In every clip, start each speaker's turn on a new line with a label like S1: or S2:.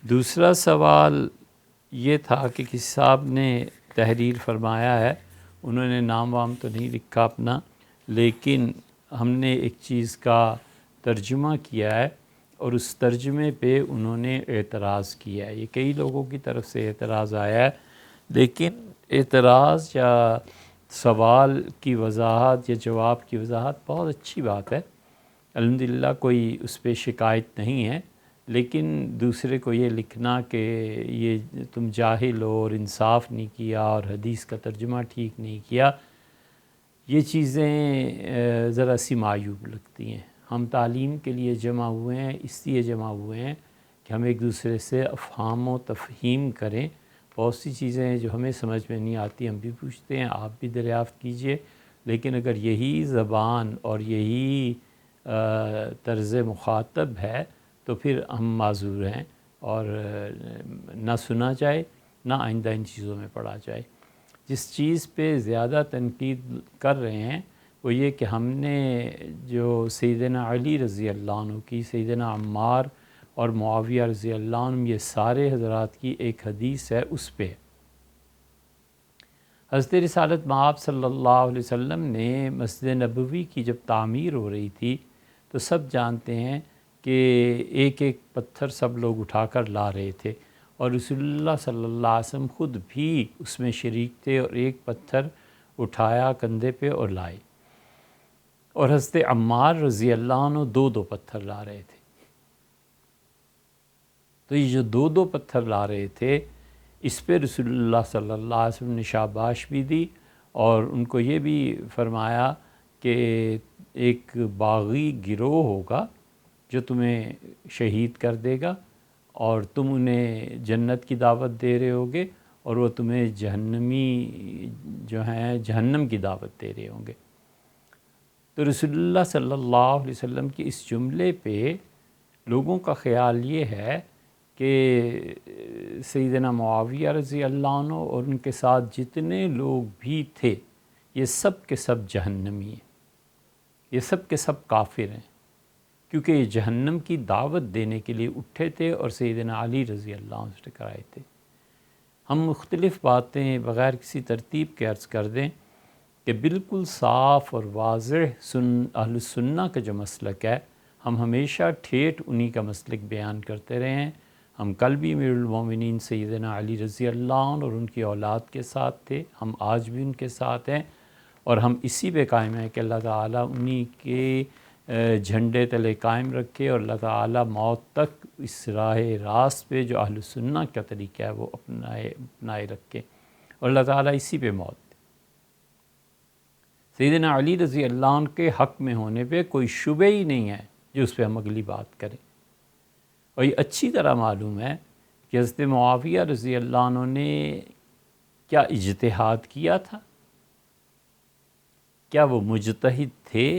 S1: دوسرا سوال یہ تھا کہ کسی صاحب نے تحریر فرمایا ہے، انہوں نے نام وام تو نہیں لکھا اپنا، لیکن ہم نے ایک چیز کا ترجمہ کیا ہے اور اس ترجمے پہ انہوں نے اعتراض کیا ہے۔ یہ کئی لوگوں کی طرف سے اعتراض آیا ہے، لیکن اعتراض یا سوال کی وضاحت یا جواب کی وضاحت بہت اچھی بات ہے، الحمدللہ کوئی اس پہ شکایت نہیں ہے، لیکن دوسرے کو یہ لکھنا کہ یہ تم جاہل ہو اور انصاف نہیں کیا اور حدیث کا ترجمہ ٹھیک نہیں کیا، یہ چیزیں ذرا سی معیوب لگتی ہیں۔ ہم تعلیم کے لیے جمع ہوئے ہیں، اس لیے جمع ہوئے ہیں کہ ہم ایک دوسرے سے افہام و تفہیم کریں۔ بہت سی چیزیں ہیں جو ہمیں سمجھ میں نہیں آتی، ہم بھی پوچھتے ہیں، آپ بھی دریافت کیجئے، لیکن اگر یہی زبان اور یہی طرز مخاطب ہے تو پھر ہم معذور ہیں اور نہ سنا جائے نہ آئندہ ان چیزوں میں پڑھا جائے۔ جس چیز پہ زیادہ تنقید کر رہے ہیں وہ یہ کہ ہم نے جو سیدنا علی رضی اللہ عنہ کی، سیدنا عمار اور معاویہ رضی اللہ عنہ، یہ سارے حضرات کی ایک حدیث ہے، اس پہ حضرت رسالت مآب صلی اللہ علیہ وسلم نے مسجد نبوی کی جب تعمیر ہو رہی تھی تو سب جانتے ہیں کہ ایک ایک پتھر سب لوگ اٹھا کر لا رہے تھے، اور رسول اللہ صلی اللہ علیہ وسلم خود بھی اس میں شریک تھے اور ایک پتھر اٹھایا کندھے پہ اور لائے، اور حضرت عمار رضی اللہ عنہ دو دو پتھر لا رہے تھے۔ تو یہ جو دو دو پتھر لا رہے تھے، اس پہ رسول اللہ صلی اللہ علیہ وسلم نے شاباش بھی دی اور ان کو یہ بھی فرمایا کہ ایک باغی گروہ ہوگا جو تمہیں شہید کر دے گا اور تم انہیں جنت کی دعوت دے رہے ہوگے اور وہ تمہیں جہنمی جو ہیں جہنم کی دعوت دے رہے ہوں گے۔ تو رسول اللہ صلی اللہ علیہ وسلم کی اس جملے پہ لوگوں کا خیال یہ ہے کہ سیدنا معاویہ رضی اللہ عنہ اور ان کے ساتھ جتنے لوگ بھی تھے یہ سب کے سب جہنمی ہیں، یہ سب کے سب کافر ہیں، کیونکہ یہ جہنم کی دعوت دینے کے لیے اٹھے تھے اور سیدنا علی رضی اللہ عنہ سے ٹکرائے تھے۔ ہم مختلف باتیں بغیر کسی ترتیب کے عرض کر دیں کہ بالکل صاف اور واضح اہل السنہ کا جو مسلک ہے، ہم ہمیشہ ٹھیٹھ انہی کا مسلک بیان کرتے رہے ہیں۔ ہم کل بھی امیر المومنین سیدنا علی رضی اللہ عنہ اور ان کی اولاد کے ساتھ تھے، ہم آج بھی ان کے ساتھ ہیں، اور ہم اسی پہ قائم ہیں کہ اللہ تعالیٰ انہی کے جھنڈے تلے قائم رکھے اور اللہ تعالیٰ موت تک اس راہ راست پہ جو اہل السنہ کا طریقہ ہے وہ اپنائے رکھے، اور اللہ تعالیٰ اسی پہ موت دے۔ سیدنا علی رضی اللہ عنہ کے حق میں ہونے پہ کوئی شبہ ہی نہیں ہے جو اس پہ ہم اگلی بات کریں، اور یہ اچھی طرح معلوم ہے کہ حضرت معاویہ رضی اللہ عنہ نے کیا اجتہاد کیا تھا، کیا وہ مجتہد تھے؟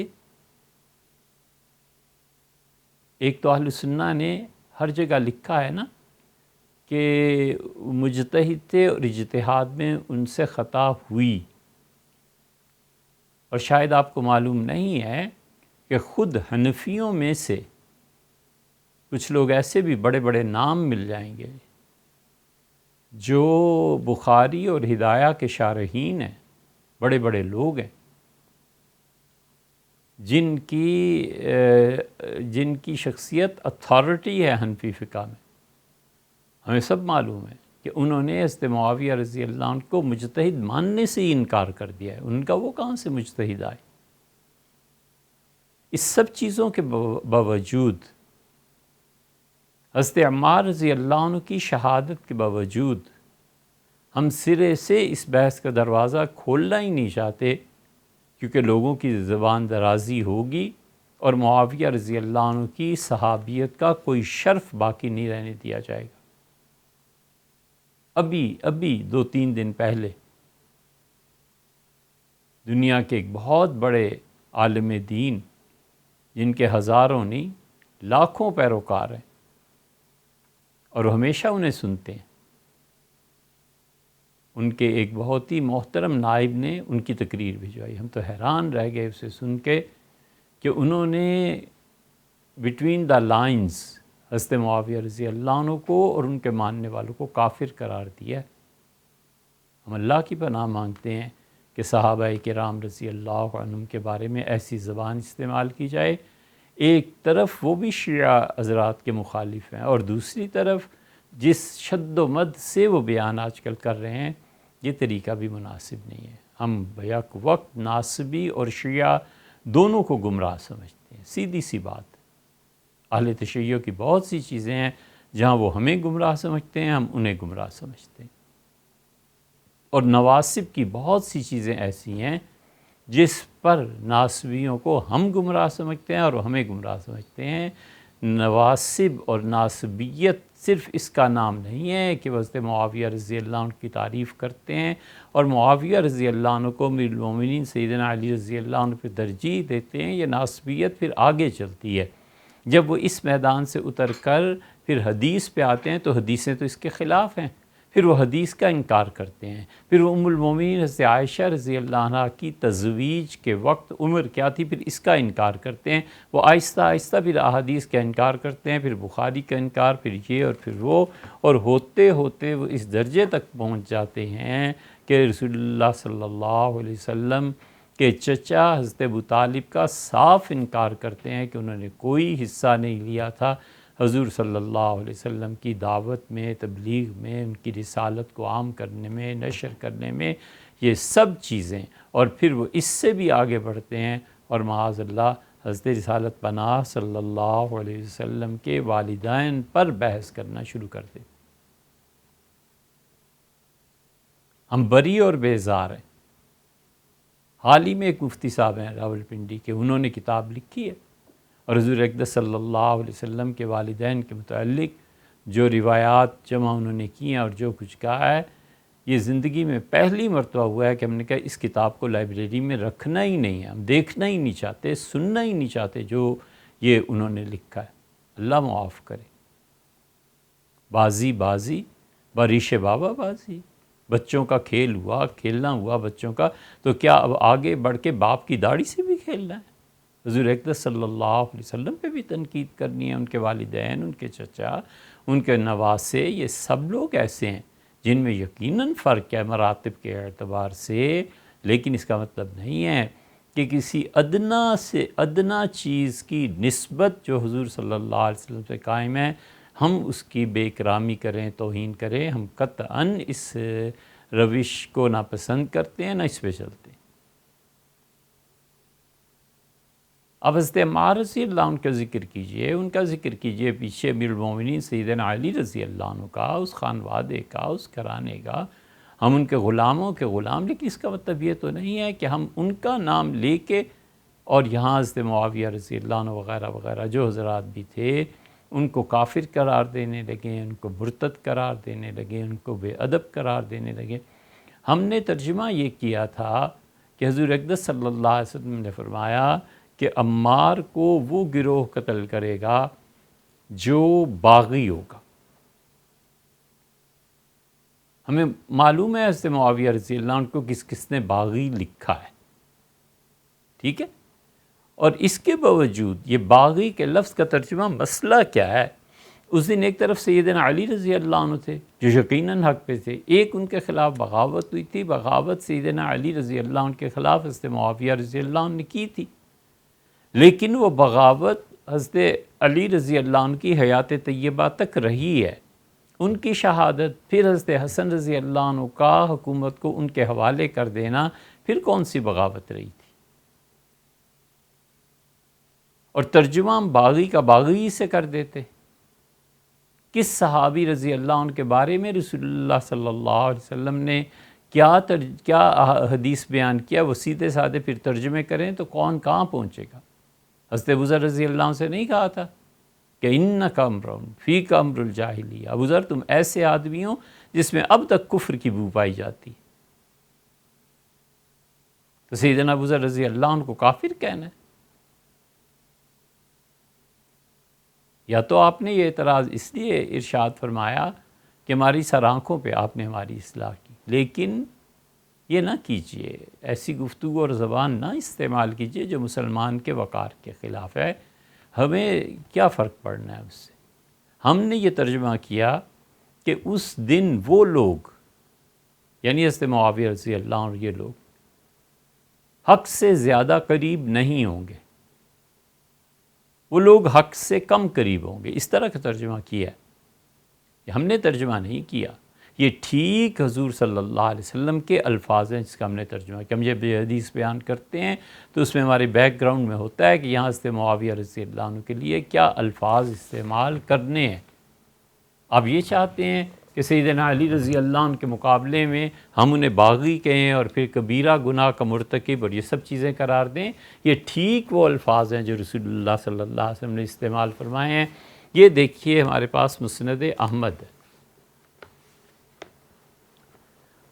S1: ایک تو اہل سنہ نے ہر جگہ لکھا ہے نا کہ مجتہد تھے اور اجتہاد میں ان سے خطا ہوئی، اور شاید آپ کو معلوم نہیں ہے کہ خود حنفیوں میں سے کچھ لوگ ایسے بھی بڑے بڑے نام مل جائیں گے جو بخاری اور ہدایہ کے شارحین ہیں، بڑے بڑے لوگ ہیں جن کی شخصیت اتھارٹی ہے حنفی فقہ میں۔ ہمیں سب معلوم ہے کہ انہوں نے حضرت معاویہ رضی اللہ عنہ کو مجتہد ماننے سے ہی انکار کر دیا ہے، ان کا وہ کہاں سے مجتہد آئے؟ اس سب چیزوں کے باوجود، حضرت عمار رضی اللہ عنہ کی شہادت کے باوجود، ہم سرے سے اس بحث کا دروازہ کھولنا ہی نہیں چاہتے، کیونکہ لوگوں کی زبان درازی ہوگی اور معاویہ رضی اللہ عنہ کی صحابیت کا کوئی شرف باقی نہیں رہنے دیا جائے گا۔ ابھی 2-3 دن پہلے دنیا کے ایک بہت بڑے عالم دین جن کے ہزاروں نہیں لاکھوں پیروکار ہیں اور ہمیشہ انہیں سنتے ہیں، ان کے ایک بہت ہی محترم نائب نے ان کی تقریر بھجوائی، ہم تو حیران رہ گئے اسے سن کے کہ انہوں نے بٹوین دا لائنز حضرت معاویہ رضی اللہ عنہ کو اور ان کے ماننے والوں کو کافر قرار دیا ہے۔ ہم اللہ کی پناہ مانگتے ہیں کہ صحابہ کرام رضی اللہ عنہم کے بارے میں ایسی زبان استعمال کی جائے، ایک طرف وہ بھی شیعہ حضرات کے مخالف ہیں اور دوسری طرف جس شد و مد سے وہ بیان آج کل کر رہے ہیں، یہ طریقہ بھی مناسب نہیں ہے۔ ہم بیک وقت ناصبی اور شیعہ دونوں کو گمراہ سمجھتے ہیں، سیدھی سی بات۔ اہل تشیع کی بہت سی چیزیں ہیں جہاں وہ ہمیں گمراہ سمجھتے ہیں، ہم انہیں گمراہ سمجھتے ہیں، اور نواصب کی بہت سی چیزیں ایسی ہیں جس پر ناصبیوں کو ہم گمراہ سمجھتے ہیں اور وہ ہمیں گمراہ سمجھتے ہیں۔ نواصب اور ناصبیت صرف اس کا نام نہیں ہے کہ وہ حضرت معاویہ رضی اللہ عنہ کی تعریف کرتے ہیں اور معاویہ رضی اللہ عنہ کو امیر المومنین سیدنا علی رضی اللہ عنہ پہ ترجیح دیتے ہیں۔ یہ ناصبیت پھر آگے چلتی ہے، جب وہ اس میدان سے اتر کر پھر حدیث پہ آتے ہیں تو حدیثیں تو اس کے خلاف ہیں، پھر وہ حدیث کا انکار کرتے ہیں، پھر وہ ام المومنین حضرت عائشہ رضی اللہ عنہ کی تزویج کے وقت عمر کیا تھی پھر اس کا انکار کرتے ہیں، وہ آہستہ آہستہ پھر احادیث کا انکار کرتے ہیں، پھر بخاری کا انکار، پھر یہ اور پھر وہ، اور ہوتے ہوتے وہ اس درجے تک پہنچ جاتے ہیں کہ رسول اللہ صلی اللہ علیہ وسلم کے چچا حضرت ابو طالب کا صاف انکار کرتے ہیں کہ انہوں نے کوئی حصہ نہیں لیا تھا حضور صلی اللہ علیہ وسلم کی دعوت میں، تبلیغ میں، ان کی رسالت کو عام کرنے میں، نشر کرنے میں، یہ سب چیزیں۔ اور پھر وہ اس سے بھی آگے بڑھتے ہیں اور معاذ اللہ حضرت رسالت پناہ صلی اللہ علیہ وسلم کے والدین پر بحث کرنا شروع کر دیتے۔ ہم بری اور بیزار ہیں۔ حال ہی میں ایک مفتی صاحب ہیں راولپنڈی کے، انہوں نے کتاب لکھی ہے اور حضور اقدس صلی اللہ علیہ وسلم کے والدین کے متعلق جو روایات جمع انہوں نے کی ہیں اور جو کچھ کہا ہے، یہ زندگی میں پہلی مرتبہ ہوا ہے کہ ہم نے کہا اس کتاب کو لائبریری میں رکھنا ہی نہیں ہے، ہم دیکھنا ہی نہیں چاہتے، سننا ہی نہیں چاہتے جو یہ انہوں نے لکھا ہے۔ اللہ معاف کرے۔ بازی بازی باریش بابا بازی، بچوں کا کھیل ہوا، کھیلنا ہوا بچوں کا، تو کیا اب آگے بڑھ کے باپ کی داڑھی سے بھی کھیلنا ہے؟ حضور اقدس صلی اللہ علیہ وسلم پہ بھی تنقید کرنی ہے، ان کے والدین، ان کے چچا، ان کے نواسے، یہ سب لوگ ایسے ہیں جن میں یقیناً فرق ہے مراتب کے اعتبار سے، لیکن اس کا مطلب نہیں ہے کہ کسی ادنا سے ادنا چیز کی نسبت جو حضور صلی اللہ علیہ وسلم سے قائم ہے ہم اس کی بے اکرامی کریں، توہین کریں۔ ہم قطعاً اس روش کو ناپسند کرتے ہیں، نہ اس پہ چلتے ہیں۔ اب حضرت عمار رضی اللہ عنہ کا ذکر کیجئے، ان کا ذکر کیجئے، پیچھے امیر المومنین سیدنا علی رضی اللہ عنہ کا، اس خانوادے کا، اس گھرانے کا، ہم ان کے غلاموں کے غلام، لیکن اس کا مطلب یہ تو نہیں ہے کہ ہم ان کا نام لے کے اور یہاں حضرت معاویہ رضی اللہ عنہ وغیرہ وغیرہ جو حضرات بھی تھے ان کو کافر قرار دینے لگے، ان کو مرتد قرار دینے لگے، ان کو بے ادب قرار دینے لگے۔ ہم نے ترجمہ یہ کیا تھا کہ حضور اقدس صلی اللہ علیہ وسلم نے فرمایا کہ عمار کو وہ گروہ قتل کرے گا جو باغی ہوگا۔ ہمیں معلوم ہے حضرت معاویہ رضی اللہ عنہ کو کس نے باغی لکھا ہے، ٹھیک ہے، اور اس کے باوجود یہ باغی کے لفظ کا ترجمہ مسئلہ کیا ہے؟ اس دن ایک طرف سیدنا علی رضی اللہ عنہ تھے جو یقیناً حق پہ تھے، ایک ان کے خلاف بغاوت ہوئی تھی، بغاوت سیدنا علی رضی اللہ عنہ کے خلاف حضرت معاویہ رضی اللہ عنہ نے کی تھی، لیکن وہ بغاوت حضرت علی رضی اللہ عنہ کی حیات طیبہ تک رہی ہے۔ ان کی شہادت، پھر حضرت حسن رضی اللہ عنہ کا حکومت کو ان کے حوالے کر دینا، پھر کون سی بغاوت رہی تھی؟ اور ترجمہ ہم باغی کا باغی سے کر دیتے۔ کس صحابی رضی اللہ عنہ کے بارے میں رسول اللہ صلی اللہ علیہ وسلم نے کیا حدیث بیان کیا، وہ سیدھے سادھے پھر ترجمے کریں تو کون کہاں پہنچے گا؟ حضرت ابوذر رضی اللہ عنہ سے نہیں کہا تھا کہ انک امرؤ فیک امر الجاہلیہ، ابوذر تم ایسے آدمی ہو جس میں اب تک کفر کی بو پائی جاتی، تو سیدنا ابوذر رضی اللہ عنہ کو کافر کہنا ہے؟ یا تو آپ نے یہ اعتراض اس لیے ارشاد فرمایا کہ ہماری سر آنکھوں پہ آپ نے ہماری اصلاح کی، لیکن یہ نہ کیجئے، ایسی گفتگو اور زبان نہ استعمال کیجئے جو مسلمان کے وقار کے خلاف ہے۔ ہمیں کیا فرق پڑنا ہے اس سے؟ ہم نے یہ ترجمہ کیا کہ اس دن وہ لوگ، یعنی حضرت معاویہ رضی اللہ عنہ، یہ لوگ حق سے زیادہ قریب نہیں ہوں گے، وہ لوگ حق سے کم قریب ہوں گے، اس طرح کا ترجمہ کیا ہے۔ یہ ہم نے ترجمہ نہیں کیا، یہ ٹھیک حضور صلی اللہ علیہ وسلم کے الفاظ ہیں جس کا ہم نے ترجمہ کیا۔ ہم جب یہ حدیث بیان کرتے ہیں تو اس میں ہمارے بیک گراؤنڈ میں ہوتا ہے کہ یہاں حضرت معاویہ رضی اللہ عنہ کے لیے کیا الفاظ استعمال کرنے ہیں۔ آپ یہ چاہتے ہیں کہ سیدنا علی رضی اللہ عنہ کے مقابلے میں ہم انہیں باغی کہیں اور پھر کبیرہ گناہ کا مرتکب اور یہ سب چیزیں قرار دیں؟ یہ ٹھیک وہ الفاظ ہیں جو رسول اللہ صلی اللہ علیہ وسلم نے استعمال فرمائے ہیں۔ یہ دیکھیے ہمارے پاس مسند احمد ہے۔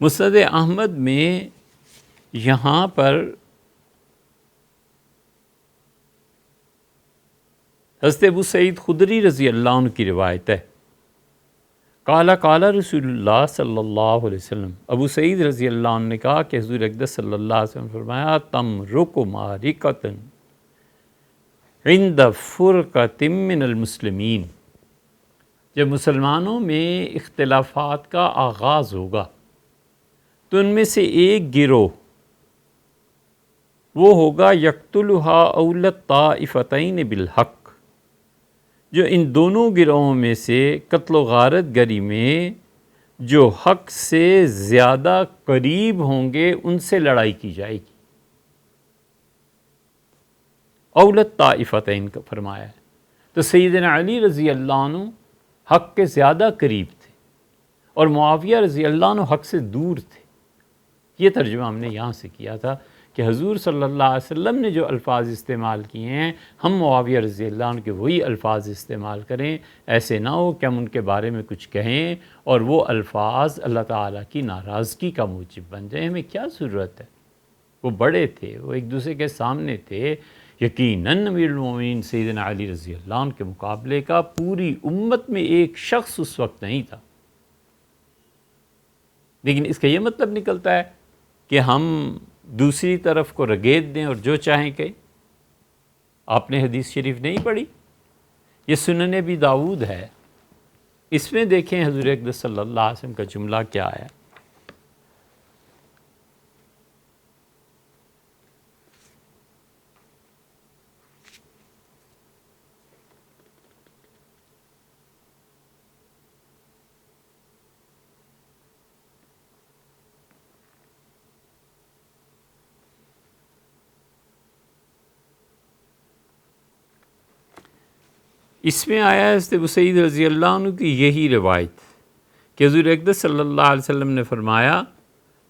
S1: مسند احمد میں یہاں پر حضرت ابو سعید خدری رضی اللہ عنہ کی روایت ہے، قال قال رسول اللہ صلی اللہ علیہ وسلم، ابو سعید رضی اللہ عنہ نے کہا کہ حضور اقدس صلی اللہ علیہ وسلم فرمایا، تمرق مارقۃ عند فرقۃ من المسلمین، جب مسلمانوں میں اختلافات کا آغاز ہوگا تو ان میں سے ایک گروہ وہ ہوگا یقتلھا اول الطائفتین بالحق، جو ان دونوں گروہوں میں سے قتل و غارت گری میں جو حق سے زیادہ قریب ہوں گے ان سے لڑائی کی جائے گی۔ اول الطائفتین کا فرمایا ہے، تو سیدنا علی رضی اللہ عنہ حق کے زیادہ قریب تھے اور معاویہ رضی اللہ عنہ حق سے دور تھے۔ یہ ترجمہ ہم نے یہاں سے کیا تھا کہ حضور صلی اللہ علیہ وسلم نے جو الفاظ استعمال کیے ہیں ہم معاویہ رضی اللہ عنہ کے وہی الفاظ استعمال کریں، ایسے نہ ہو کہ ہم ان کے بارے میں کچھ کہیں اور وہ الفاظ اللہ تعالیٰ کی ناراضگی کا موجب بن جائیں۔ ہمیں کیا ضرورت ہے؟ وہ بڑے تھے، وہ ایک دوسرے کے سامنے تھے۔ یقیناً امیر المومنین سیدنا علی رضی اللہ عنہ کے مقابلے کا پوری امت میں ایک شخص اس وقت نہیں تھا، لیکن اس کا یہ مطلب نکلتا ہے کہ ہم دوسری طرف کو رگیت دیں اور جو چاہیں کہیں۔ آپ نے حدیث شریف نہیں پڑھی؟ یہ سنن ابی داؤد ہے، اس میں دیکھیں حضور اقدس صلی اللہ علیہ وسلم کا جملہ کیا ہے۔ اس میں آیا ہے حضرت ابو سعید رضی اللہ عنہ کی یہی روایت کہ حضور اقدس صلی اللہ علیہ وسلم نے فرمایا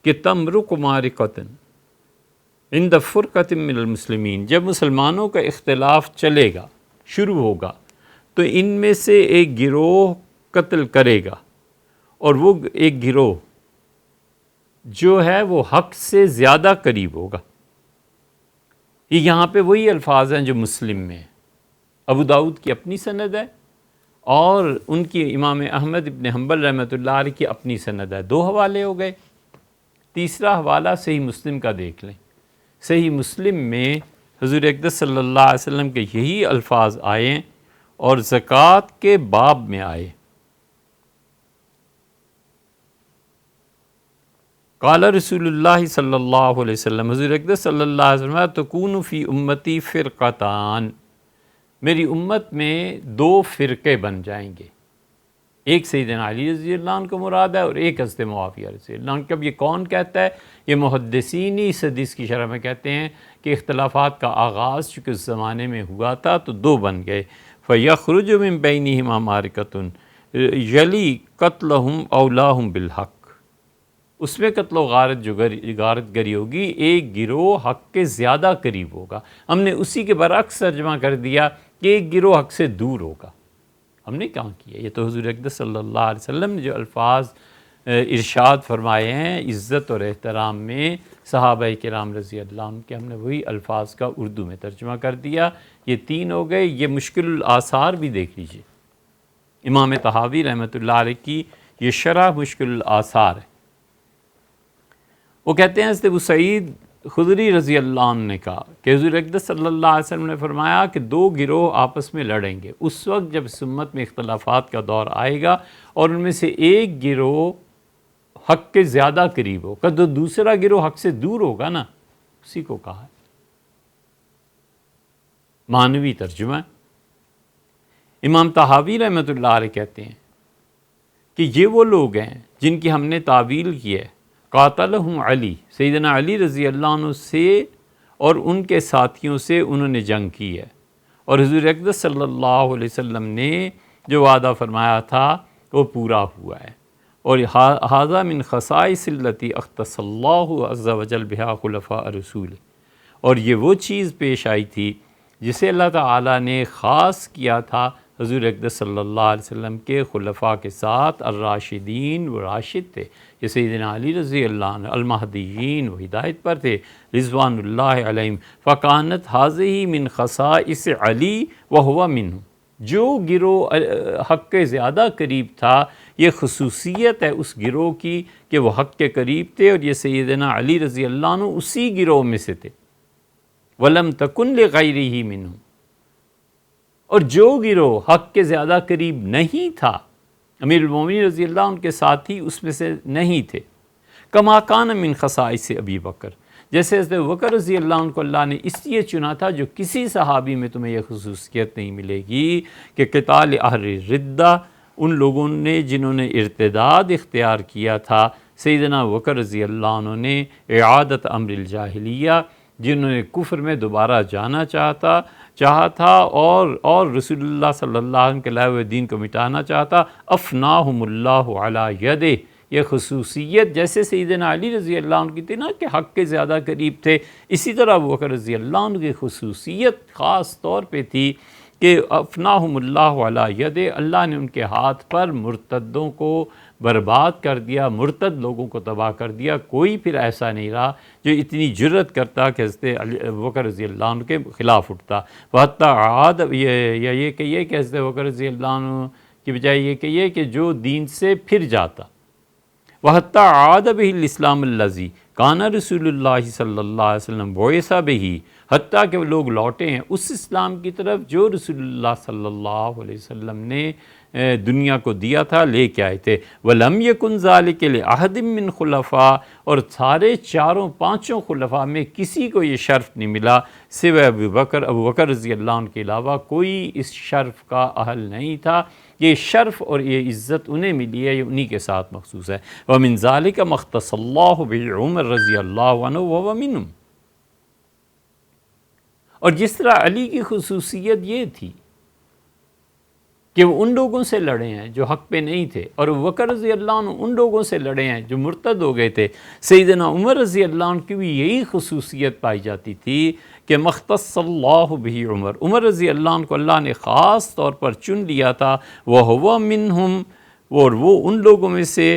S1: کہ تمرق مارقۃ عند فرقۃ من المسلمین، جب مسلمانوں کا اختلاف چلے گا، شروع ہوگا، تو ان میں سے ایک گروہ قتل کرے گا اور وہ ایک گروہ جو ہے وہ حق سے زیادہ قریب ہوگا۔ یہ یہاں پہ وہی الفاظ ہیں جو مسلم میں ہیں۔ ابو داؤد کی اپنی سند ہے اور ان کی امام احمد ابن حنبل رحمۃ اللہ علیہ کی اپنی سند ہے، دو حوالے ہو گئے۔ تیسرا حوالہ صحیح مسلم کا دیکھ لیں۔ صحیح مسلم میں حضور اقدس صلی اللہ علیہ وسلم کے یہی الفاظ آئے اور زکوٰۃ کے باب میں آئے۔ قال رسول اللہ صلی اللہ علیہ وسلم، حضور اقدس صلی اللہ علیہ وسلم، تکون فی امتی فرقتان، میری امت میں دو فرقے بن جائیں گے، ایک سیدنا علی رضی اللہ عنہ کو مراد ہے اور ایک حضرت معاویہ رضی اللہ عنہ۔ اب یہ کون کہتا ہے؟ یہ محدثین ہی اس حدیث کی شرح میں کہتے ہیں کہ اختلافات کا آغاز چونکہ اس زمانے میں ہوا تھا تو دو بن گئے۔ فَيَخْرُجُ مِن بَيْنِهِمَا مَارِقَةٌ يَلِي قَتْلَهُمْ أَوْلَاهُمْ بِالْحَقِّ، اس میں قتل و غارت گری ہوگی، ایک گروہ حق کے زیادہ قریب ہوگا۔ ہم نے اسی کے برعکس ترجمہ کر دیا کہ ایک گروہ حق سے دور ہوگا۔ ہم نے کہاں کیا؟ یہ تو حضور اقدس صلی اللہ علیہ وسلم نے جو الفاظ ارشاد فرمائے ہیں عزت اور احترام میں صحابہ کرام رضی اللہ عنہ کے، ہم نے وہی الفاظ کا اردو میں ترجمہ کر دیا۔ یہ تین ہو گئے۔ یہ مشکل الآثار بھی دیکھ لیجئے، امام طحاوی رحمۃ اللہ علیہ کی یہ شرح مشکل الآثار ہے۔ وہ کہتے ہیں حضرت ابو سعید خضری رضی اللہ عنہ نے کہا کہ حضور اقدس صلی اللہ علیہ وسلم نے فرمایا کہ دو گروہ آپس میں لڑیں گے اس وقت جب اس امت میں اختلافات کا دور آئے گا اور ان میں سے ایک گروہ حق کے زیادہ قریب ہوگا تو دوسرا گروہ حق سے دور ہوگا نا، اسی کو کہا ہے۔ معنوی ترجمہ امام طحاوی رحمۃ اللہ علیہ کہتے ہیں کہ یہ وہ لوگ ہیں جن کی ہم نے تعویل کی ہے قاتلہم علی، سیدنا علی رضی اللہ عنہ سے اور ان کے ساتھیوں سے انہوں نے جنگ کی ہے، اور حضور اقدس صلی اللہ علیہ وسلم نے جو وعدہ فرمایا تھا وہ پورا ہوا ہے، اور ھذا من خصائص التی اختص اللہ عز وجل بہا خلفاء رسول، اور یہ وہ چیز پیش آئی تھی جسے اللہ تعالیٰ نے خاص کیا تھا حضور اقدس صلی اللہ علیہ وسلم کے خلفاء کے ساتھ، الراشدین وہ راشد تھے، یہ سیدنا علی رضی اللہ عنہ، المہدیین وہ ہدایت پر تھے رضوان اللہ علیہم، فکانت ھذہ من خصائص علی وہو منہ، جو گروہ حق کے زیادہ قریب تھا یہ خصوصیت ہے اس گروہ کی کہ وہ حق کے قریب تھے، اور یہ سیدنا علی رضی اللہ عنہ اسی گروہ میں سے تھے، وَلَمْ تَكُنْ لِغَيْرِهِ مِنْهُ، اور جو گروہ حق کے زیادہ قریب نہیں تھا امیر المومنین رضی اللہ عنہ کے ساتھی اس میں سے نہیں تھے، کما کان من خصائص ابی بکر، جیسے حضرت بکر رضی اللہ عنہ کو اللہ نے اس لیے چنا تھا، جو کسی صحابی میں تمہیں یہ خصوصیت نہیں ملے گی کہ قتال اہل ردہ، ان لوگوں نے جنہوں نے ارتداد اختیار کیا تھا، سیدنا بکر رضی اللہ عنہ نے اعادت امر الجاہلیہ، جنہوں نے کفر میں دوبارہ جانا چاہا تھا اور رسول اللہ صلی اللہ علیہ وسلم کے لائے ہوئے دین کو مٹانا چاہتا، افناہم اللہ علی یدہ، یہ خصوصیت جیسے سیدنا علی رضی اللہ عنہ کی تھی نا کہ حق کے زیادہ قریب تھے، اسی طرح ابو بکر رضی اللہ عنہ کی خصوصیت خاص طور پہ تھی کہ افناہم اللہ علی یدہ، اللہ نے ان کے ہاتھ پر مرتدوں کو برباد کر دیا، مرتد لوگوں کو تباہ کر دیا، کوئی پھر ایسا نہیں رہا جو اتنی جرت کرتا کہ حضرت ابو بکر رضی اللہ عنہ کے خلاف اٹھتا، وحتیٰ عاد یہ کہیے کہ حضرت ابو بکر رضی اللہ عنہ کی بجائے یہ کہیے کہ جو دین سے پھر جاتا، وحتیٰ عاد بہ الاسلام الذی کان رسول اللہ صلی اللہ علیہ وسلم بعث بہ، حتیٰ کہ وہ لوگ لوٹے ہیں اس اسلام کی طرف جو رسول اللہ صلی اللہ علیہ وسلم نے دنیا کو دیا تھا، لے کے آئے تھے، وَلَمْ يَكُنْ ذَلِكَ لِأَحَدٍ مِّنْ خُلَفَاء، اور سارے چاروں پانچوں خلفاء میں کسی کو یہ شرف نہیں ملا سوائے ابو بکر رضی اللہ عنہ کے علاوہ کوئی اس شرف کا اہل نہیں تھا، یہ شرف اور یہ عزت انہیں ملی ہے، یہ انہی کے ساتھ مخصوص ہے، وَمِنْ ذَلِكَ مَا اخْتَصَّ اللَّهُ بِعُمَرَ رضی اللہ عنہ وَهُوَ مِنْهُمْ، اور جس طرح علی کی خصوصیت یہ تھی کہ وہ ان لوگوں سے لڑے ہیں جو حق پہ نہیں تھے، اور ابو بکر رضی اللہ عنہ ان لوگوں سے لڑے ہیں جو مرتد ہو گئے تھے، سیدنا عمر رضی اللہ عنہ کی بھی یہی خصوصیت پائی جاتی تھی کہ مختص اللہ بہ عمر رضی اللہ عنہ کو اللہ نے خاص طور پر چن لیا تھا، وہو منہم، اور وہ ان لوگوں میں سے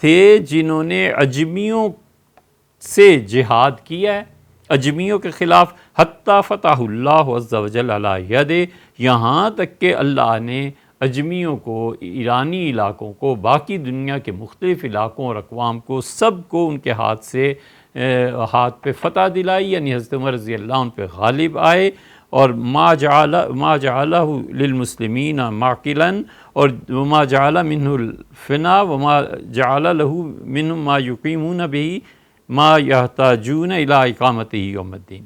S1: تھے جنہوں نے اجمیوں سے جہاد کیا ہے، اجمیوں کے خلاف، حتیٰ فتح اللہ عز وجل علی یدہ، یہاں تک کہ اللہ نے اجمیوں کو، ایرانی علاقوں کو، باقی دنیا کے مختلف علاقوں اور اقوام کو، سب کو ان کے ہاتھ پہ فتح دلائی، یعنی حضرت عمر رضی اللہ عنہ پہ غالب آئے، اور ما جعلہ للمسلمین معقلا، اور وما جعل منہ الفنا وما جعل لہ منہ ما یقیمون بہ ما یحتاجون الی اقامتہ یوم الدین،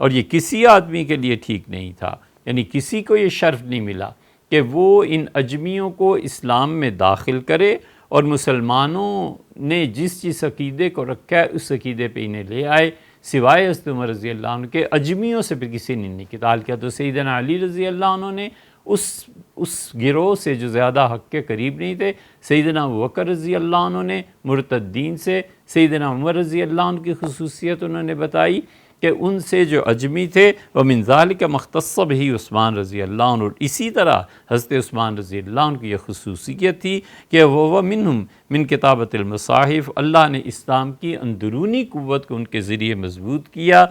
S1: اور یہ کسی آدمی کے لیے ٹھیک نہیں تھا، یعنی کسی کو یہ شرف نہیں ملا کہ وہ ان اجمیوں کو اسلام میں داخل کرے، اور مسلمانوں نے جس عقیدے کو رکھا ہے اس عقیدے پہ انہیں لے آئے، سوائے حضرت عمر رضی اللہ عنہ کے اجمیوں سے پھر کسی نے نہیں قتال کیا۔ تو سیدنا علی رضی اللہ عنہ نے اس گروہ سے جو زیادہ حق کے قریب نہیں تھے، سیدنا ابو بکر رضی اللہ عنہ نے مرتدین سے، سیدنا عمر رضی اللہ عنہ کی خصوصیت انہوں نے بتائی کہ ان سے جو اجمی تھے، وَمِنْ ذَلِكَ مَا اخْتَصَّ بِهِ عثمان رضی اللہ عنہ، اور اسی طرح حضرت عثمان رضی اللہ عنہ کی یہ خصوصیت تھی کہ وہ منہم من کتابت المصاحف، اللہ نے اسلام کی اندرونی قوت کو ان کے ذریعے مضبوط کیا،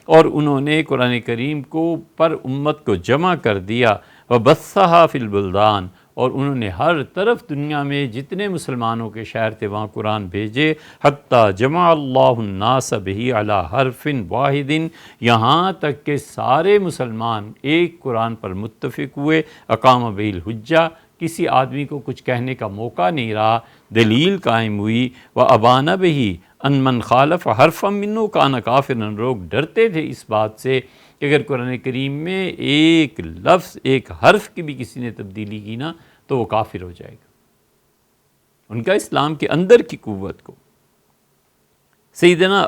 S1: اور انہوں نے قرآن کریم کو پر امت کو جمع کر دیا، وَبَثَّهَا فِي الْبُلْدَانِ، اور انہوں نے ہر طرف دنیا میں جتنے مسلمانوں کے شہر تھے وہاں قرآن بھیجے، حتیٰ جمع اللہ الناس بہ علی حرف واحد، یہاں تک کہ سارے مسلمان ایک قرآن پر متفق ہوئے، اقام بہ الحجہ، کسی آدمی کو کچھ کہنے کا موقع نہیں رہا، دلیل قائم ہوئی، وَأَبَانَ بِهِ أَن مَّن خَالَفَ حَرْفًا مِّنْهُ كَانَ كَافِرًا، لوگ ڈرتے تھے اس بات سے کہ اگر قرآن کریم میں ایک لفظ، ایک حرف کی بھی کسی نے تبدیلی کی نا تو وہ کافر ہو جائے گا۔ ان کا اسلام کے اندر کی قوت کو سیدنا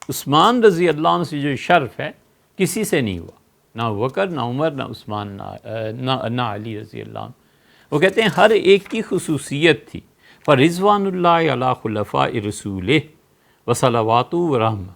S1: عثمان رضی اللہ عنہ سے جو شرف ہے کسی سے نہیں ہوا، نہ ابوبکر، نہ عمر، نہ عثمان، نہ علی رضی اللہ عنہ۔ وہ کہتے ہیں ہر ایک کی خصوصیت تھی، فرضوان اللہ علی خلفاء رسولہ وصلوات و رحمہ،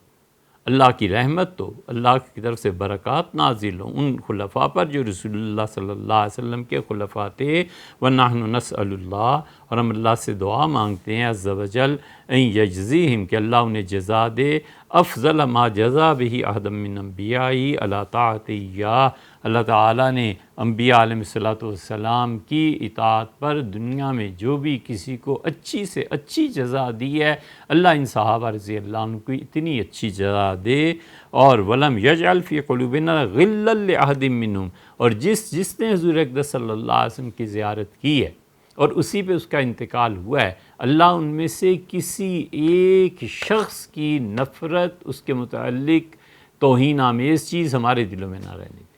S1: اللہ کی رحمت تو اللہ کی طرف سے برکات نازل ہوں ان خلفاء پر جو رسول اللہ صلی اللہ علیہ وسلم کے خلفاء تھے، وَنَحْنُ نَسْأَلُ اللَّهَ، اور ہم اللہ سے دعا مانگتے ہیں عز وجل، ان یجزیہم، کہ اللہ انہیں جزا دے، افضل ما جزا بہ احد من انبیائی علی طاعت ایاہ، اللہ تعالیٰ نے انبیاء علیہ الصلوۃ والسلام کی اطاعت پر دنیا میں جو بھی کسی کو اچھی سے اچھی جزا دی ہے، اللہ ان صحابہ رضی اللہ عنہ کو اتنی اچھی جزا دے، اور ولم یجعل فی قلوبنا غلا لأحد منہم، اور جس نے حضور اقدس صلی اللہ علیہ وسلم کی زیارت کی ہے اور اسی پہ اس کا انتقال ہوا ہے، اللہ ان میں سے کسی ایک شخص کی نفرت، اس کے متعلق توہین آمیز چیز ہمارے دلوں میں نہ رہنے دی۔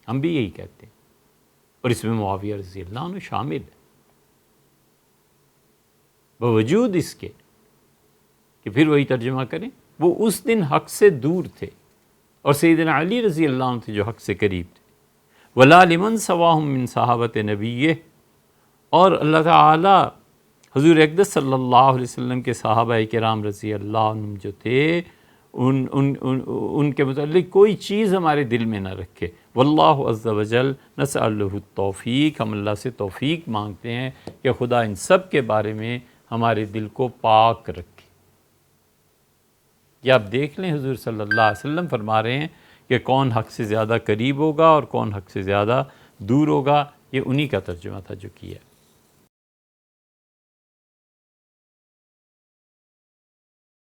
S1: ہم بھی یہی کہتے ہیں، اور اس میں معاویہ رضی اللہ عنہ شامل ہے، باوجود اس کے کہ پھر وہی ترجمہ کریں، وہ اس دن حق سے دور تھے، اور سیدنا علی رضی اللہ عنہ تھے جو حق سے قریب تھے۔ وَلَا لِمَنْ سَوَاهُمْ مِنْ صَحَابَةِ نَبِيِّهِ، اور اللہ تعالیٰ حضور اقدس صلی اللہ علیہ وسلم کے صحابہ کرام رضی اللہ عنہم جو تھے ان کے متعلق کوئی چیز ہمارے دل میں نہ رکھے۔ واللہ عز وجل نسألہ التوفیق، ہم اللہ سے توفیق مانگتے ہیں کہ خدا ان سب کے بارے میں ہمارے دل کو پاک رکھے۔ یہ آپ دیکھ لیں، حضور صلی اللہ علیہ وسلم فرما رہے ہیں کہ کون حق سے زیادہ قریب ہوگا اور کون حق سے زیادہ دور ہوگا، یہ انہی کا ترجمہ تھا جو کیا ہے۔